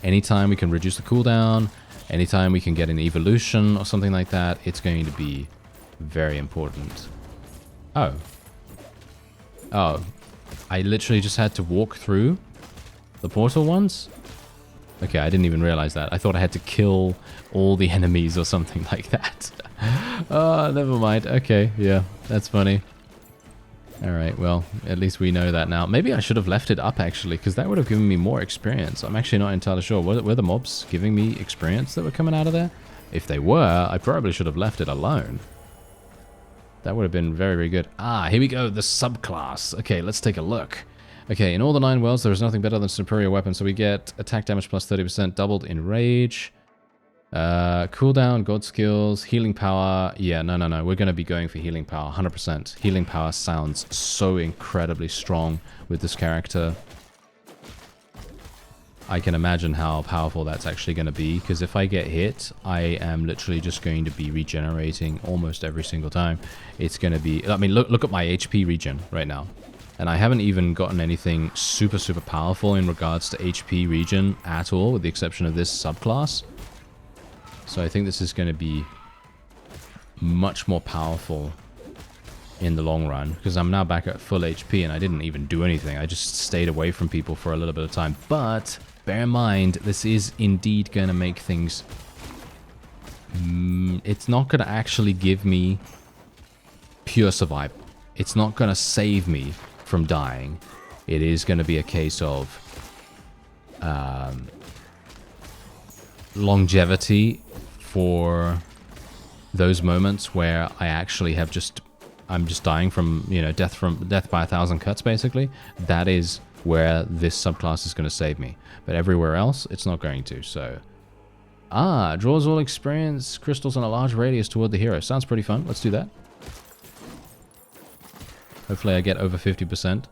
anytime we can reduce the cooldown, anytime we can get an evolution or something like that, it's going to be very important. Oh. Oh. I literally just had to walk through the portal ones? Okay, I didn't even realize that. I thought I had to kill all the enemies or something like that. Oh, never mind. Okay, yeah, that's funny. Alright, well, at least we know that now. Maybe I should have left it up, actually, because that would have given me more experience. I'm actually not entirely sure. Were the mobs giving me experience that were coming out of there? If they were, I probably should have left it alone. That would have been very, very good. Ah, here we go, the subclass. Okay, let's take a look. Okay, in all the 9 worlds, there is nothing better than superior weapon. So we get attack damage plus 30%, doubled in rage. Cooldown, god skills, healing power. Yeah, no. We're going to be going for healing power, 100%. Healing power sounds so incredibly strong with this character. I can imagine how powerful that's actually going to be, because if I get hit, I am literally just going to be regenerating almost every single time. It's going to be... I mean, look at my HP regen right now. And I haven't even gotten anything super, super powerful in regards to HP regen at all, with the exception of this subclass. So I think this is going to be much more powerful in the long run, because I'm now back at full HP and I didn't even do anything. I just stayed away from people for a little bit of time. But bear in mind, this is indeed going to make things... it's not going to actually give me pure survival. It's not going to save me from dying. It is going to be a case of longevity for those moments where I actually have I'm just dying from, you know, death by 1,000 cuts, basically. That is where this subclass is going to save me. But everywhere else, it's not going to, so... draws all experience crystals in a large radius toward the hero. Sounds pretty fun. Let's do that. Hopefully I get over 50%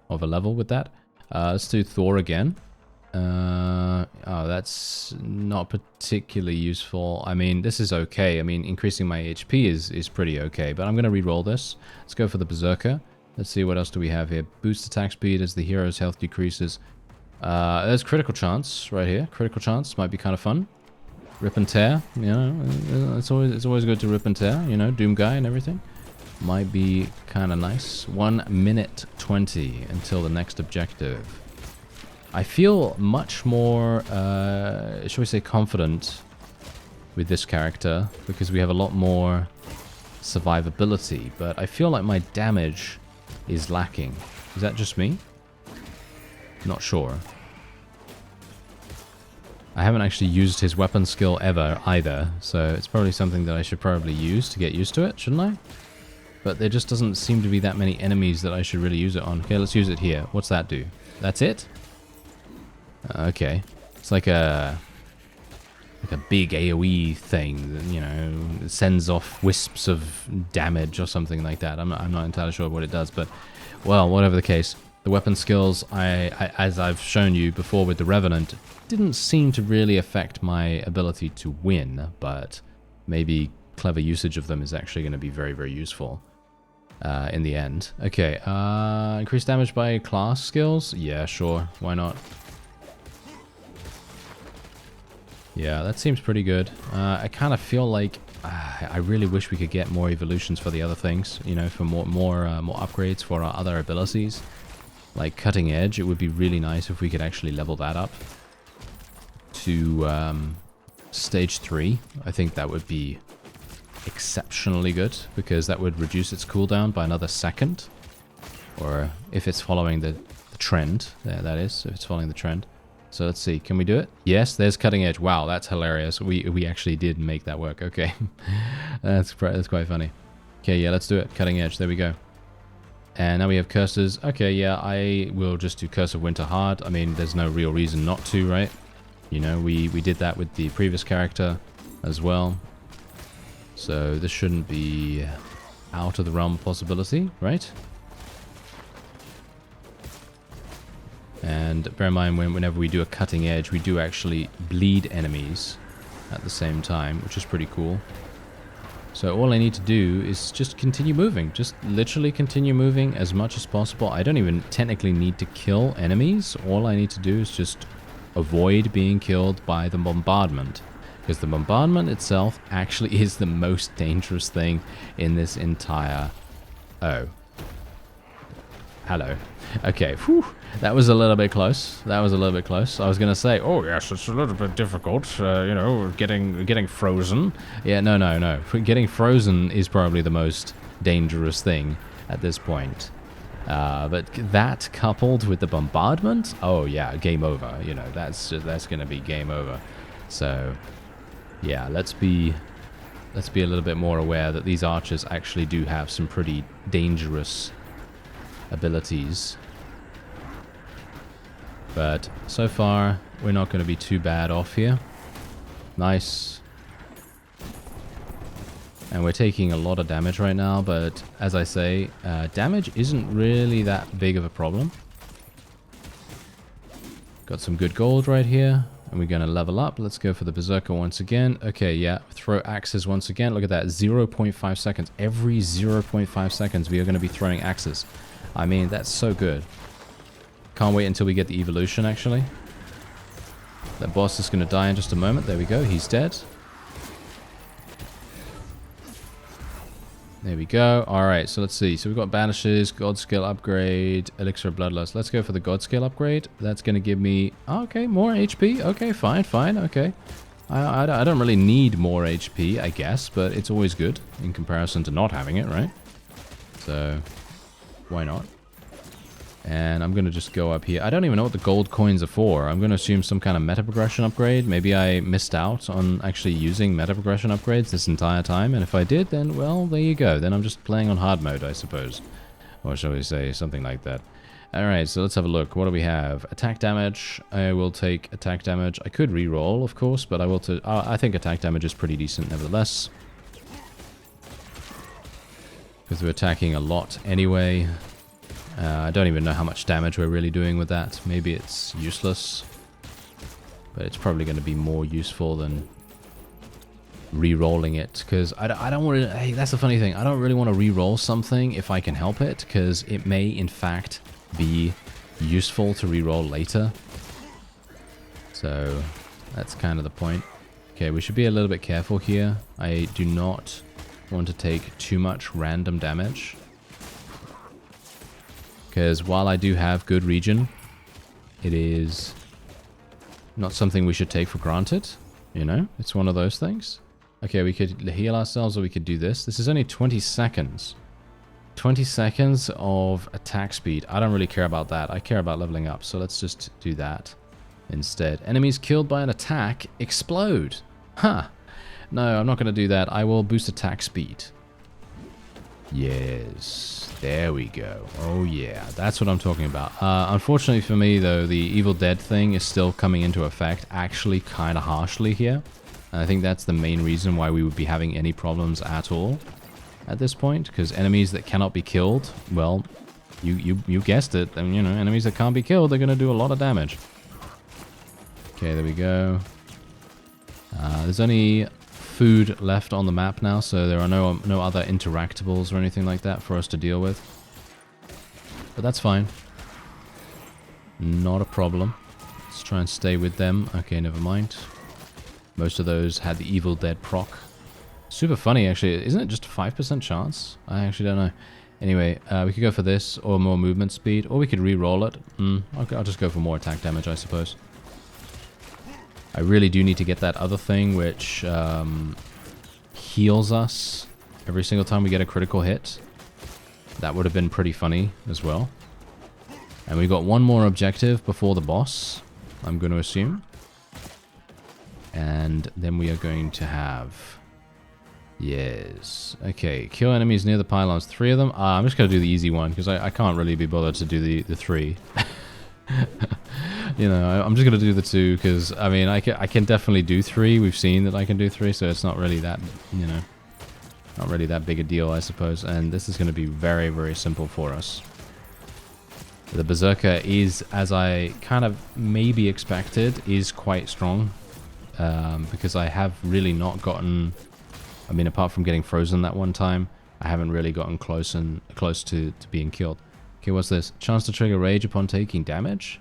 of a level with that. Let's do Thor again. That's not particularly useful. I mean, this is okay. I mean, increasing my HP is pretty okay, but I'm going to re-roll this. Let's go for the Berserker. Let's see, what else do we have here? Boost attack speed as the hero's health decreases. There's critical chance right here. Critical chance might be kind of fun. Rip and tear, you know, it's always good to rip and tear, you know, Doom guy and everything. Might be kind of nice. 1 minute 20 until the next objective. I feel much more, shall we say, confident with this character because we have a lot more survivability, but I feel like my damage is lacking. Is that just me? Not sure. I haven't actually used his weapon skill ever either, so it's probably something that I should probably use to get used to it, shouldn't I? But there just doesn't seem to be that many enemies that I should really use it on. Okay, let's use it here. What's that do? That's it? Okay. It's like a big AoE thing, you know, it sends off wisps of damage or something like that. I'm not entirely sure what it does, but, well, whatever the case, the weapon skills, as I've shown you before with the Revenant, didn't seem to really affect my ability to win, but maybe clever usage of them is actually going to be very, very useful in the end. Okay, increase damage by class skills? Yeah, sure, why not? Yeah, that seems pretty good. I kind of feel like I really wish we could get more evolutions for the other things, you know, for more upgrades for our other abilities. Like Cutting Edge, it would be really nice if we could actually level that up to stage 3. I think that would be exceptionally good, because that would reduce its cooldown by another second. Or if it's following the trend, there that is, if it's following the trend. So let's see, can we do it? Yes, there's Cutting Edge. Wow, that's hilarious. We actually did make that work. Okay, that's quite funny. Okay, yeah, let's do it. Cutting Edge, there we go. And now we have curses. Okay, yeah, I will just do Curse of Winter hard. I mean, there's no real reason not to, right? You know, we did that with the previous character as well. So this shouldn't be out of the realm of possibility, right? And bear in mind, whenever we do a Cutting Edge, we do actually bleed enemies at the same time, which is pretty cool. So all I need to do is just continue moving. Just literally continue moving as much as possible. I don't even technically need to kill enemies. All I need to do is just avoid being killed by the bombardment. Because the bombardment itself actually is the most dangerous thing in this entire... Oh. Hello. Okay, whew. That was a little bit close. That was a little bit close. I was going to say, oh yes, it's a little bit difficult, you know, getting frozen. Yeah, no. Getting frozen is probably the most dangerous thing at this point. But that coupled with the bombardment, oh yeah, game over. You know, that's going to be game over. So, yeah, let's be a little bit more aware that these archers actually do have some pretty dangerous abilities. But so far, we're not going to be too bad off here. Nice. And we're taking a lot of damage right now, but as I say, damage isn't really that big of a problem. Got some good gold right here, and we're going to level up. Let's go for the Berserker once again. Okay, yeah, throw axes once again. Look at that, 0.5 seconds. Every 0.5 seconds, we are going to be throwing axes. I mean, that's so good. Can't wait until we get the evolution, actually. That boss is going to die in just a moment. There we go, he's dead. There we go. Alright, so let's see. So we've got banishes, god skill upgrade, elixir of bloodlust. Let's go for the god skill upgrade. That's going to give me... Oh, okay, more HP. Okay, fine, fine, okay. I don't really need more HP, I guess, but it's always good in comparison to not having it, right? So, why not? And I'm going to just go up here. I don't even know what the gold coins are for. I'm going to assume some kind of meta progression upgrade. Maybe I missed out on actually using meta progression upgrades this entire time. And if I did, then, well, there you go. Then I'm just playing on hard mode, I suppose. Or shall we say something like that. Alright, so let's have a look. What do we have? Attack damage. I will take attack damage. I could reroll, of course, but I will... I think attack damage is pretty decent nevertheless. Because we're attacking a lot anyway. I don't even know how much damage we're really doing with that. Maybe it's useless. But it's probably going to be more useful than re-rolling it. Because I don't want to... Hey, that's the funny thing. I don't really want to re-roll something if I can help it. Because it may, in fact, be useful to re-roll later. So, that's kind of the point. Okay, we should be a little bit careful here. I do not want to take too much random damage. Because while I do have good regen, it is not something we should take for granted. You know, it's one of those things. Okay, we could heal ourselves or we could do this. This is only 20 seconds. 20 seconds of attack speed. I don't really care about that. I care about leveling up. So let's just do that instead. Enemies killed by an attack explode. Huh. No, I'm not going to do that. I will boost attack speed. Yes, there we go. Oh yeah, that's what I'm talking about. Unfortunately for me though, the Evil Dead thing is still coming into effect actually kind of harshly here. And I think that's the main reason why we would be having any problems at all at this point. Because enemies that cannot be killed, well, you guessed it. And you know, enemies that can't be killed, they're going to do a lot of damage. Okay, there we go. There's only food left on the map now, so there are no other interactables or anything like that for us to deal with. But that's fine. Not a problem. Let's try and stay with them. Okay, never mind. Most of those had the Evil Dead proc. Super funny, actually. Isn't it just a 5% chance? I actually don't know. Anyway, we could go for this, or more movement speed, or we could re-roll it. Okay, I'll just go for more attack damage, I suppose. I really do need to get that other thing, which heals us every single time we get a critical hit. That would have been pretty funny as well. And we got one more objective before the boss, I'm going to assume. And then we are going to have... Yes. Okay, kill enemies near the pylons. 3 of them. I'm just going to do the easy one, because I can't really be bothered to do the 3. You know, I'm just going to do the 2 because, I mean, I can definitely do 3. We've seen that I can do 3, so it's not really that, you know, not really that big a deal, I suppose. And this is going to be very, very simple for us. The Berserker is, as I kind of maybe expected, is quite strong. Because I have really not gotten, I mean, apart from getting frozen that one time, I haven't really gotten close to being killed. Okay, what's this? Chance to trigger rage upon taking damage?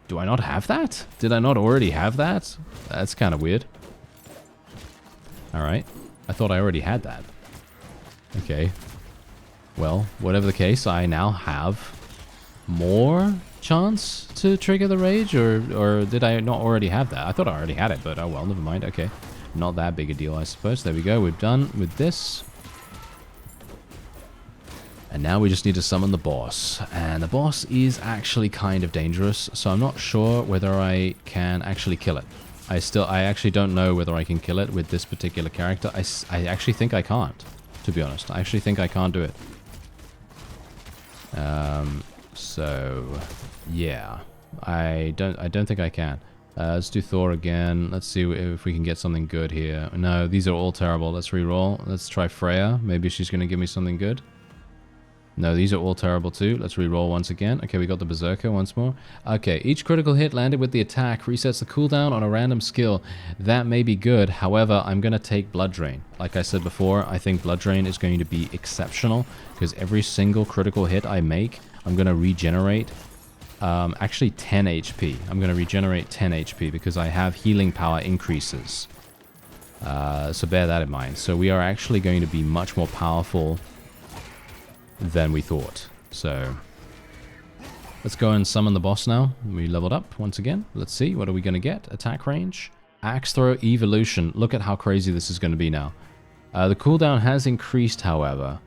Do I not have that? Did I not already have that? That's kind of weird. Alright. I thought I already had that. Okay. Well, whatever the case, I now have more chance to trigger the rage, or did I not already have that? I thought I already had it, but oh well, never mind. Okay. Not that big a deal, I suppose. There we go. We're done with this. And now we just need to summon the boss. And the boss is actually kind of dangerous, so I'm not sure whether I can actually kill it. I actually don't know whether I can kill it with this particular character. I actually think I can't, to be honest. I actually think I can't do it. So yeah, I don't think I can. Let's do Thor again. Let's see if we can get something good here. No, these are all terrible. Let's re-roll. Let's try Freya. Maybe she's going to give me something good. No, these are all terrible too. Let's re-roll once again. Okay, we got the Berserker once more. Okay, each critical hit landed with the attack resets the cooldown on a random skill. That may be good. However, I'm going to take Blood Drain. Like I said before, I think Blood Drain is going to be exceptional because every single critical hit I make, I'm going to regenerate actually 10 HP. I'm going to regenerate 10 HP because I have healing power increases. So bear that in mind. So we are actually going to be much more powerful than we thought. So let's go and summon the boss now. We leveled up once again. Let's see, what are we going to get? Attack range, axe throw, evolution. Look at how crazy this is going to be now. The cooldown has increased, however.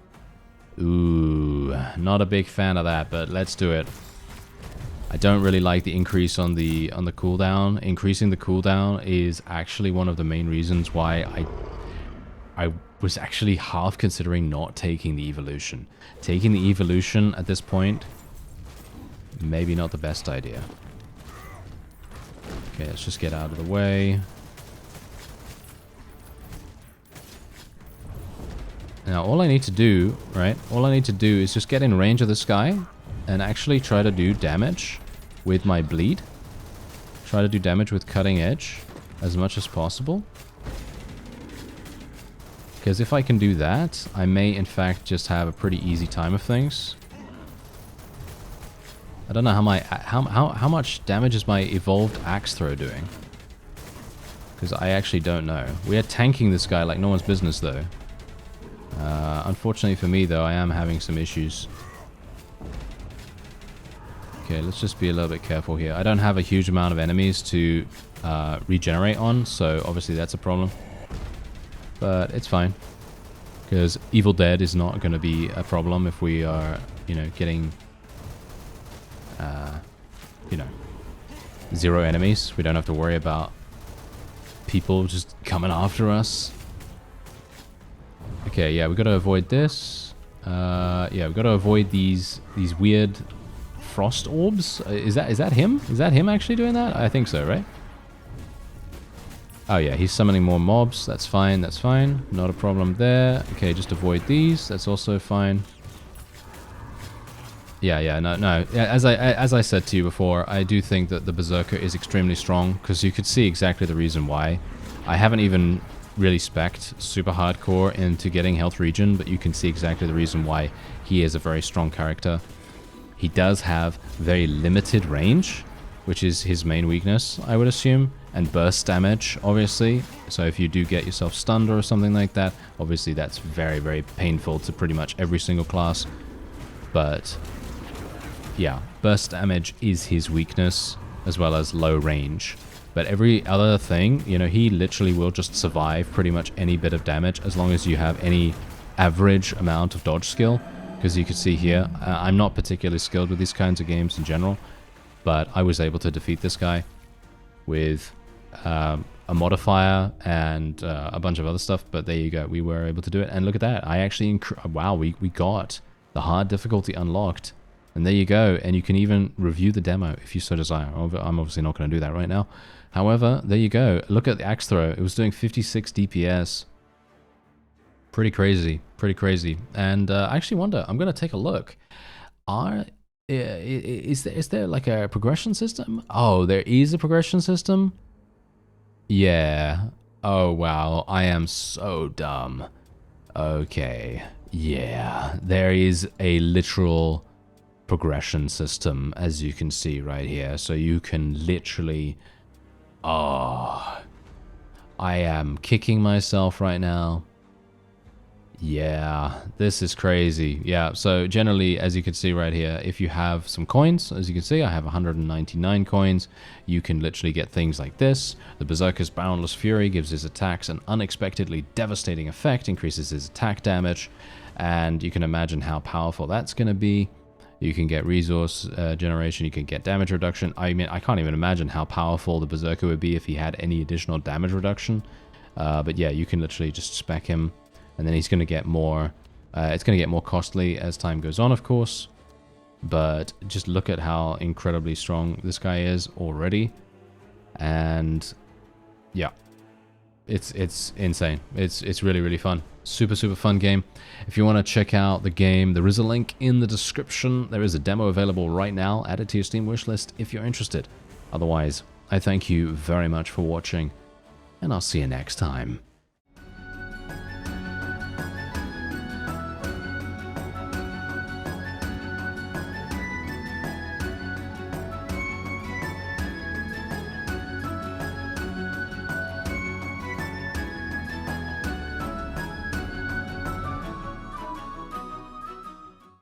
Ooh, not a big fan of that, but let's do it. I don't really like the increase on the cooldown. Increasing the cooldown is actually one of the main reasons why I was actually half considering not taking the evolution. Taking the evolution at this point, maybe not the best idea. Okay, let's just get out of the way. Now all I need to do, right? All I need to do is just get in range of this guy and actually try to do damage with my bleed. Try to do damage with cutting edge as much as possible. Because if I can do that, I may in fact just have a pretty easy time of things. I don't know how much damage is my evolved axe throw doing. Because I actually don't know. We are tanking this guy like no one's business though. Unfortunately for me though, I am having some issues. Okay, let's just be a little bit careful here. I don't have a huge amount of enemies to regenerate on, so obviously that's a problem. But it's fine. Because Evil Dead is not going to be a problem if we are, you know, getting, you know, 0 enemies. We don't have to worry about people just coming after us. Okay, yeah, we got to avoid this. Yeah, we got to avoid these weird frost orbs. Is that him? Is that him actually doing that? I think so, right? Oh yeah, he's summoning more mobs. That's fine. That's fine. Not a problem there. Okay, just avoid these. That's also fine. Yeah, no. As I said to you before, I do think that the Berserker is extremely strong because you could see exactly the reason why. I haven't even really spec'd super hardcore into getting health regen, but you can see exactly the reason why he is a very strong character. He does have very limited range, which is his main weakness, I would assume, and burst damage, obviously. So if you do get yourself stunned or something like that, obviously that's very, very painful to pretty much every single class. But yeah, burst damage is his weakness, as well as low range. But every other thing, you know, he literally will just survive pretty much any bit of damage as long as you have any average amount of dodge skill. Because you can see here, I'm not particularly skilled with these kinds of games in general, but I was able to defeat this guy with a modifier and a bunch of other stuff. But there you go, we were able to do it. And look at that, I actually, wow, we got the hard difficulty unlocked. And there you go, and you can even review the demo if you so desire. I'm obviously not going to do that right now. However, there you go. Look at the axe throw. It was doing 56 DPS. Pretty crazy, pretty crazy. And I actually wonder, I'm going to take a look. Is there like a progression system? Oh, there is a progression system? Yeah. Oh, wow. I am so dumb. Okay. Yeah. There is a literal progression system, as you can see right here. So you can literally... Oh, I am kicking myself right now. Yeah, this is crazy. Yeah, so generally, as you can see right here, if you have some coins, as you can see, I have 199 coins, you can literally get things like this. The Berserker's Boundless Fury gives his attacks an unexpectedly devastating effect, increases his attack damage, and you can imagine how powerful that's going to be. You can get resource generation, you can get damage reduction. I mean, I can't even imagine how powerful the Berserker would be if he had any additional damage reduction. But yeah, you can literally just spec him, and then he's going to get more... it's going to get more costly as time goes on, of course. But just look at how incredibly strong this guy is already. And yeah, it's insane. It's really, really fun. Super, super fun game. If you want to check out the game, there is a link in the description. There is a demo available right now. Add it to your Steam wishlist if you're interested. Otherwise, I thank you very much for watching, and I'll see you next time.